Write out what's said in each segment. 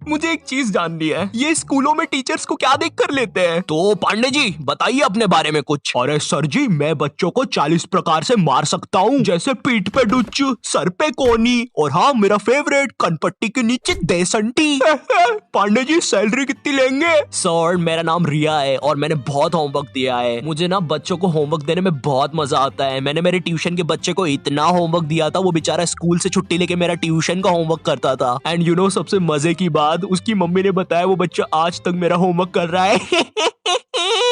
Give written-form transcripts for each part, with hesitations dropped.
मुझे एक चीज जाननी है, ये स्कूलों में टीचर्स को क्या देख कर लेते हैं? तो पांडे जी बताइए अपने बारे में कुछ। अरे सर जी, मैं बच्चों को 40 प्रकार से मार सकता हूँ, जैसे पीठ पे डुच्च, सर पे कोनी, और हाँ मेरा फेवरेट, कनपट्टी के नीचे देसंटी। पांडे जी सैलरी कितनी लेंगे? सर मेरा नाम रिया है और मैंने बहुत होमवर्क दिया है। मुझे ना बच्चों को होमवर्क देने में बहुत मजा आता है। मैंने मेरे ट्यूशन के बच्चे को इतना होमवर्क दिया था, वो बेचारा स्कूल से छुट्टी लेके मेरा ट्यूशन का होमवर्क करता था। एंड यू नो सबसे मजे की बात, उसकी मम्मी ने बताया वो बच्चा आज तक मेरा होमवर्क कर रहा है।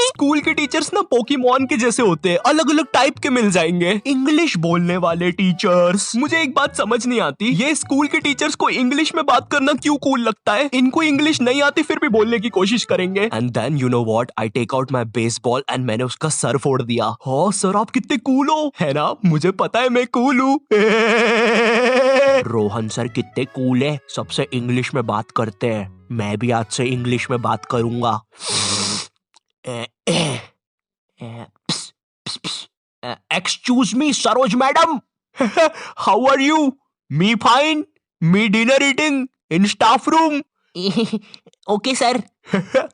स्कूल के टीचर्स ना पोकेमॉन के जैसे होते हैं, अलग अलग टाइप के मिल जाएंगे। इंग्लिश बोलने वाले टीचर्स। मुझे एक बात समझ नहीं आती, ये स्कूल के टीचर्स को इंग्लिश में बात करना क्यों कूल लगता है? इनको इंग्लिश नहीं आती फिर भी बोलने की कोशिश करेंगे। And then you know what, I take out my baseball and मैंने उसका सर फोड़ दिया। हाँ सर आप कितने कूल हो, है ना? मुझे पता है मैं कूल हूँ। रोहन सर कितने कूल है, सबसे इंग्लिश में बात करते हैं। मैं भी आज से इंग्लिश में बात करूंगा। Excuse me, Saroj madam. How are you? Me fine. Me dinner eating in staff room. Okay sir.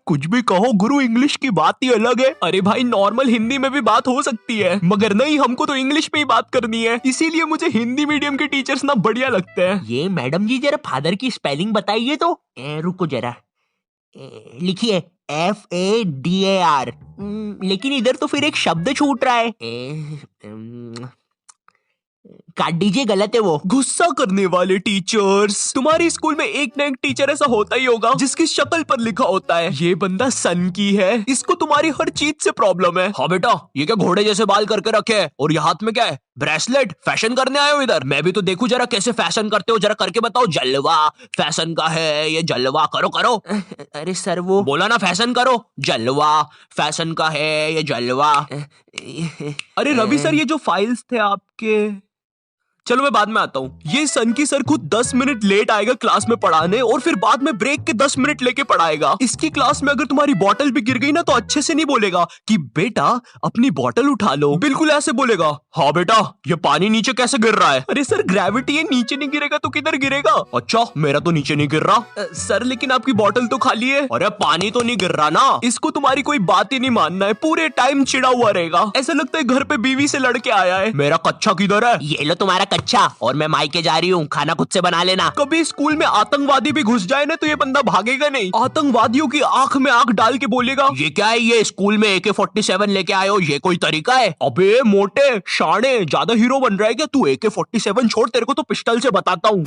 कुछ भी कहो गुरु, इंग्लिश की बात ही अलग है। अरे भाई नॉर्मल हिंदी में भी बात हो सकती है, मगर नहीं, हमको तो इंग्लिश में ही बात करनी है। इसीलिए मुझे हिंदी मीडियम के टीचर्स ना बढ़िया लगते हैं। ये मैडम जी जरा फादर की स्पेलिंग बताइए तो। रुको जरा, लिखिए FADAR। लेकिन इधर तो फिर एक शब्द छूट रहा है। काट दीजिए, गलत है वो। गुस्सा करने वाले टीचर्स। तुम्हारे स्कूल में एक ना एक टीचर ऐसा होता ही होगा जिसकी शक्ल पर लिखा होता है ये बंदा सन की है, इसको तुम्हारी हर चीज से प्रॉब्लम है। हाँ बेटा, ये क्या घोड़े जैसे बाल करके रखे है, और ये हाथ में क्या है? ब्रेसलेट। फैशन करने आए हो इधर? मैं भी तो देखूं जरा कैसे फैशन करते हो, जरा करके बताओ। जलवा फैशन का है ये, जलवा करो करो। अरे सर वो बोला ना फैशन करो। जलवा फैशन का है ये, जलवा। अरे रवि सर, ये जो फाइल्स थे आपके, चलो मैं बाद में आता हूँ। ये सन की सर खुद 10 मिनट लेट आएगा क्लास में पढ़ाने, और फिर बाद में ब्रेक के 10 मिनट लेके पढ़ाएगा। इसकी क्लास में अगर तुम्हारी बॉटल भी गिर गई ना तो अच्छे से नहीं बोलेगा कि बेटा अपनी बॉटल उठा लो, बिल्कुल ऐसे बोलेगा, हाँ बेटा ये पानी नीचे कैसे गिर रहा है? अरे सर ग्रेविटी है, नीचे नहीं गिरेगा तो किधर गिरेगा? अच्छा मेरा तो नीचे नहीं गिर रहा। सर लेकिन आपकी बॉटल तो खाली है। अरे पानी तो नहीं गिर रहा ना। इसको तुम्हारी कोई बात ही नहीं मानना है, पूरे टाइम चिड़ा हुआ रहेगा, ऐसा लगता है घर पे बीवी से लड़के आया है। मेरा कच्चा किधर है? ये लो तुम्हारा अच्छा, और मैं मायके जा रही हूँ, खाना खुद से बना लेना। कभी स्कूल में आतंकवादी भी घुस जाए ना तो ये बंदा भागेगा नहीं, आतंकवादियों की आंख में आंख डाल के बोलेगा, ये क्या है, ये स्कूल में AK-47 लेके आए हो, ये कोई तरीका है? अबे मोटे शाणे, ज्यादा हीरो बन रहा है क्या तू? AK-47 छोड़, तेरे को तो पिस्टल से बताता हूँ।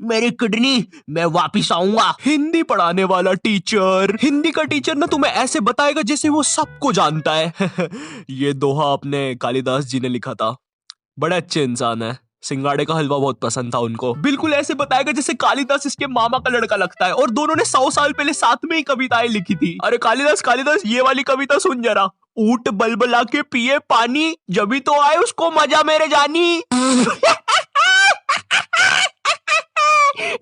मेरी किडनी, मैं वापिस आऊंगा। हिंदी पढ़ाने वाला टीचर। हिंदी का टीचर ना तुम्हें ऐसे बताएगा जैसे वो सबको जानता है। ये दोहा अपने कालिदास जी ने लिखा था, बड़े अच्छे इंसान है। सिंगाड़े का हलवा बहुत पसंद था उनको। बिल्कुल ऐसे बताएगा जैसे कालिदास इसके मामा का लड़का लगता है, और दोनों ने 100 साल पहले साथ में ही कविताएं लिखी थी। अरे कालिदास कालिदास, ये वाली कविता सुन जरा। ऊंट बलबला के पिए पानी, जब भी तो आए उसको मजा मेरे जानी।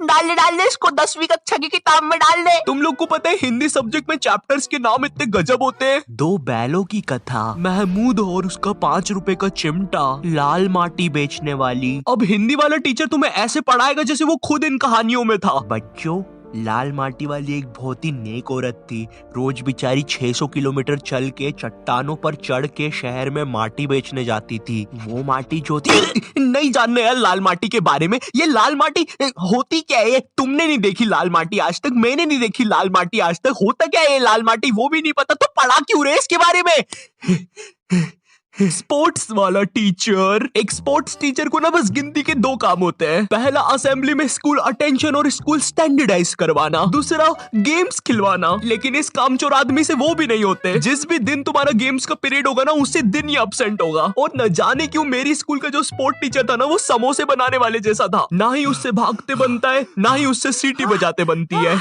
डाल दे इसको 10वीं कक्षा की किताब में डाल दे। तुम लोग को पता है हिंदी सब्जेक्ट में चैप्टर्स के नाम इतने गजब होते हैं। 2 बैलों की कथा, महमूद और उसका 5 रुपए का चिमटा, लाल माटी बेचने वाली। अब हिंदी वाला टीचर तुम्हें ऐसे पढ़ाएगा जैसे वो खुद इन कहानियों में था। बच्चों, लाल माटी वाली एक बहुत ही नेक औरत थी। रोज बेचारी 600 किलोमीटर चल के चट्टानों पर चढ़ के शहर में माटी बेचने जाती थी। वो माटी जो थी, नहीं जानने यार लाल माटी के बारे में। ये लाल माटी होती क्या है? तुमने नहीं देखी लाल माटी आज तक, मैंने नहीं देखी लाल माटी आज तक। होता क्या है ये लाल माटी वो भी नहीं पता, तो पढ़ा क्यों रहे इसके बारे में? स्पोर्ट्स वाला टीचर। एक स्पोर्ट्स टीचर को ना बस गिनती के 2 काम होते हैं। पहला असेंबली में स्कूल अटेंशन और स्कूल स्टैंडर्डाइज करवाना, दूसरा गेम्स खिलवाना। लेकिन इस कामचोर आदमी से वो भी नहीं होते। जिस भी दिन तुम्हारा गेम्स का पीरियड होगा ना, उसी दिन ही अब्सेंट होगा। और न जाने क्यों मेरी स्कूल का जो स्पोर्ट टीचर था ना, वो समोसे बनाने वाले जैसा था। ना ही उससे भागते बनता है, ना ही उससे सीटी बजाते बनती है।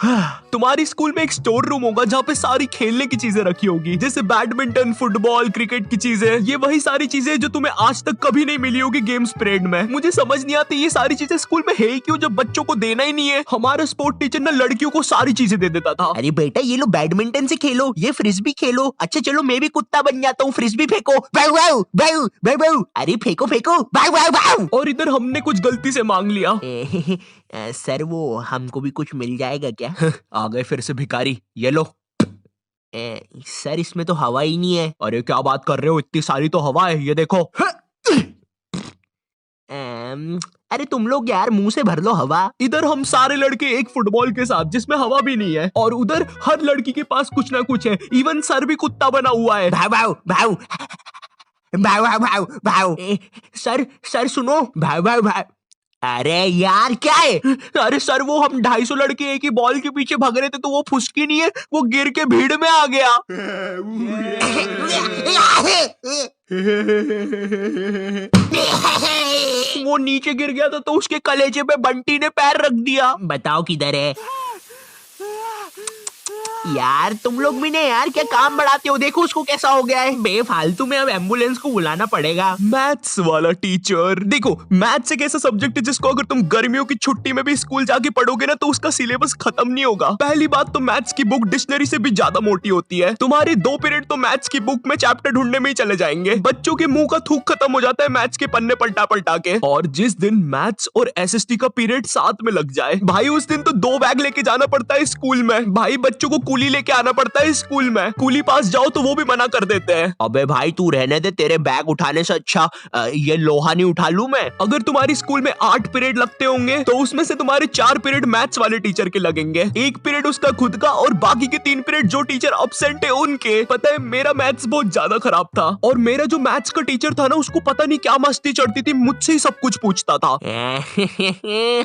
तुम्हारी स्कूल में एक स्टोर रूम होगा जहाँ पे सारी खेलने की चीजें रखी होगी, जैसे बैडमिंटन, फुटबॉल, क्रिकेट की चीजें। ये वही सारी चीजें जो तुम्हें आज तक कभी नहीं मिली होगी गेम्स पीरियड में। मुझे समझ नहीं आती ये सारी चीजें स्कूल में है क्यों, जब बच्चों को देना ही नहीं है। हमारा स्पोर्ट टीचर ना लड़कियों को सारी चीजें दे देता था। अरे बेटा ये लो बैडमिंटन से खेलो, ये फ्रिस्बी खेलो। अच्छा चलो मैं भी कुत्ता बन जाता हूँ, फ्रिस्बी फेंको। बाऊ बाऊ बाऊ बाऊ बाऊ। अरे फेंको फेंको, बाऊ बाऊ बाऊ। और इधर हमने कुछ गलती से मांग लिया। सर वो हमको भी कुछ मिल जाएगा क्या? आ गए फिर से भिखारी, ये लो। सर इसमें तो हवा ही नहीं है। अरे क्या बात कर रहे हो, इतनी सारी तो हवा है, ये देखो। अरे तुम लोग यार मुंह से भर लो हवा। इधर हम सारे लड़के एक फुटबॉल के साथ जिसमें हवा भी नहीं है, और उधर हर लड़की के पास कुछ ना कुछ है। इवन सर भी कुत्ता बना हुआ है। भाव भाव भाव भाव भाव भाव भाव। सर सर सुनो, भाव भाव भाव। अरे यार क्या है? अरे सर वो हम 250 लड़के एक ही बॉल के पीछे भाग रहे थे, तो वो फुसकी नहीं है, वो गिर के भीड़ में आ गया। वो नीचे गिर गया था तो उसके कलेजे पे बंटी ने पैर रख दिया। बताओ किधर है? यार तुम लोग भी ने यार क्या काम बढ़ाते हो, देखो उसको कैसा हो गया है। बेफालतू में अब एम्बुलेंस को बुलाना पड़ेगा। मैथ्स वाला टीचर, देखो मैथ्स एक ऐसा सब्जेक्ट है जिसको अगर तुम गर्मियों की छुट्टी में भी स्कूल जाके पढ़ोगे ना तो उसका सिलेबस खत्म नहीं होगा। पहली बात तो मैथ्स की बुक डिक्शनरी से भी ज्यादा मोटी होती है। तुम्हारे 2 पीरियड तो मैथ्स की बुक में चैप्टर ढूंढने में ही चले जाएंगे। बच्चों के मुंह का थूक खत्म हो जाता है मैथ्स के पन्ने पलटा पलटा के। और जिस दिन मैथ्स और एसएसटी का पीरियड साथ में लग जाए भाई, उस दिन तो 2 बैग लेके जाना पड़ता है स्कूल में। भाई बच्चों को कूली लेके आना पड़ता है स्कूल में। कूली पास जाओ तो वो भी मना कर देते हैं। अबे भाई तू रहने दे, तेरे बैग उठाने से अच्छा ये लोहा नहीं उठा लूं मैं। अगर तुम्हारी स्कूल में 8 पीरियड लगते होंगे तो उसमें से तुम्हारे 4 पीरियड मैथ्स वाले टीचर के लगेंगे, 1 पीरियड उसका खुद का, और बाकी के 3 पीरियड जो टीचर एब्सेंट है उनके। पता है मेरा मैथ्स बहुत ज्यादा खराब था, और मेरा जो मैथ्स का टीचर था ना उसको पता नहीं क्या मस्ती चढ़ती थी, मुझसे ही सब कुछ पूछता था।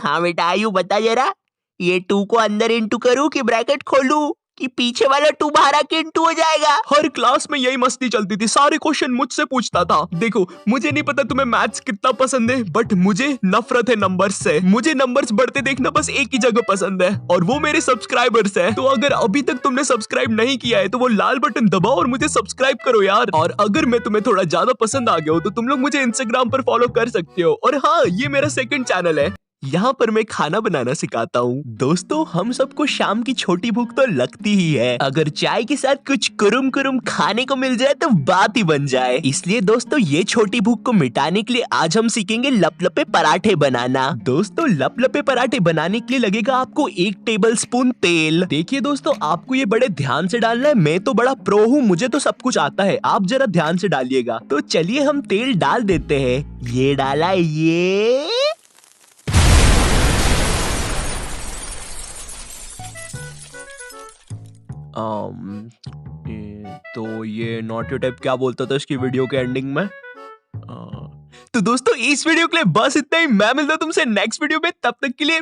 हाँ बेटा आयु बता जरा, ये 2 को अंदर इंटू करूं कि ब्रैकेट खोलूं कि पीछे वाला 2 बाहर आके इंटू हो जाएगा? हर क्लास में यही मस्ती चलती थी, सारे क्वेश्चन मुझसे पूछता था। देखो मुझे नहीं पता तुम्हें मैथ्स कितना पसंद है, बट मुझे नफरत है नंबर्स से। मुझे नंबर्स बढ़ते देखना बस एक ही जगह पसंद है, और वो मेरे सब्सक्राइबर्स है। तो अगर अभी तक तुमने सब्सक्राइब नहीं किया है तो वो लाल बटन दबाओ और मुझे सब्सक्राइब करो यार। और अगर मैं तुम्हें थोड़ा ज्यादा पसंद आ गया हो तो तुम लोग मुझे इंस्टाग्राम पर फॉलो कर सकते हो। और हाँ, ये मेरा 2nd चैनल है, यहाँ पर मैं खाना बनाना सिखाता हूँ। दोस्तों हम सबको शाम की छोटी भूख तो लगती ही है, अगर चाय के साथ कुछ कुरुम कुरुम खाने को मिल जाए तो बात ही बन जाए। इसलिए दोस्तों ये छोटी भूख को मिटाने के लिए आज हम सीखेंगे लपलपे पराठे बनाना। दोस्तों लपलपे पराठे बनाने के लिए लगेगा आपको 1 टेबलस्पून तेल। देखिए दोस्तों आपको ये बड़े ध्यान से डालना है, मैं तो बड़ा प्रो हूँ, मुझे तो सब कुछ आता है, आप जरा ध्यान से डालिएगा। तो चलिए हम तेल डाल देते हैं। ये डाला, ये तो ये नॉट योर टाइप क्या बोलता था इसकी वीडियो के एंडिंग में? तो दोस्तों इस वीडियो के लिए बस इतना ही। मैं मिलता हूं तुमसे नेक्स्ट वीडियो में, तब तक के लिए